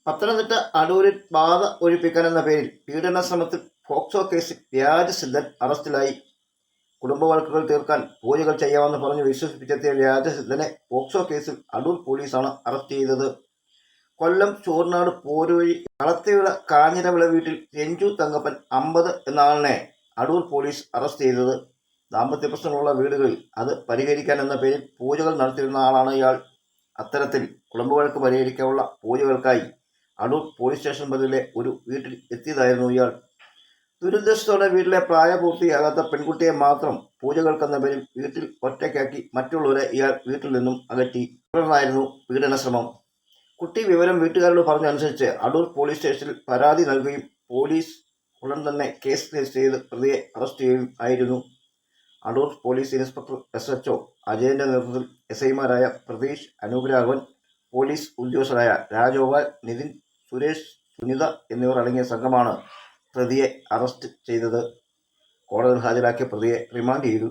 പത്തനംതിട്ട അടൂരിൽ ബാധ ഒഴിപ്പിക്കാനെന്ന പേരിൽ പീഡന ശ്രമത്തിൽ പോക്സോ കേസിൽ വ്യാജസിദ്ധൻ അറസ്റ്റിലായി. കുടുംബവഴക്കുകൾ തീർക്കാൻ പൂജകൾ ചെയ്യാമെന്ന് പറഞ്ഞ് വിശ്വസിപ്പിച്ചെത്തിയ വ്യാജസിദ്ധനെ പോക്സോ കേസിൽ അടൂർ പോലീസാണ് അറസ്റ്റ് ചെയ്തത്. കൊല്ലം ചോർനാട് പോരുവഴി കളത്തിവിള കാഞ്ഞിരവിള വീട്ടിൽ രഞ്ജു തങ്കപ്പൻ 50 എന്ന ആളിനെ അടൂർ പോലീസ് അറസ്റ്റ് ചെയ്തത്. ദാമ്പത്യ പ്രശ്നങ്ങളുള്ള വീടുകളിൽ അത് പരിഹരിക്കാൻ എന്ന പേരിൽ പൂജകൾ നടത്തിയിരുന്ന ആളാണ് ഇയാൾ. അത്തരത്തിൽ കുടുംബവഴക്ക് പരിഹരിക്കാനുള്ള പൂജകൾക്കായി അടൂർ പോലീസ് സ്റ്റേഷൻ പരിധിയിലെ ഒരു വീട്ടിൽ എത്തിയതായിരുന്നു ഇയാൾ. ദുരുദ്ദേശത്തോടെ വീട്ടിലെ പ്രായപൂർത്തിയാകാത്ത പെൺകുട്ടിയെ മാത്രം പൂജകൾക്കെന്ന പേരിൽ വീട്ടിൽ ഒറ്റയ്ക്കാക്കി മറ്റുള്ളവരെ ഇയാൾ വീട്ടിൽ നിന്നും അകറ്റി. തുടർന്നായിരുന്നു പീഡനശ്രമം. കുട്ടി വിവരം വീട്ടുകാരോട് പറഞ്ഞനുസരിച്ച് അടൂർ പോലീസ് സ്റ്റേഷനിൽ പരാതി നൽകുകയും പോലീസ് ഉടൻ തന്നെ കേസ് രജിസ്റ്റർ ചെയ്ത് പ്രതിയെ അറസ്റ്റ് ചെയ്യുകയും ആയിരുന്നു. അടൂർ പോലീസ് ഇൻസ്പെക്ടർ SHO അജയന്റെ നേതൃത്വത്തിൽ SIമാരായ പ്രതീഷ്, അനുരാഘവൻ, പോലീസ് ഉദ്യോഗസ്ഥരായ രാജഗോപാൽ, നിതിൻ, സുരേഷ്, സുനിത എന്നിവർ അടങ്ങിയ സംഘമാണ് പ്രതിയെ അറസ്റ്റ് ചെയ്തത്. കോടതിയിൽ ഹാജരാക്കിയ പ്രതിയെ റിമാൻഡ് ചെയ്തു.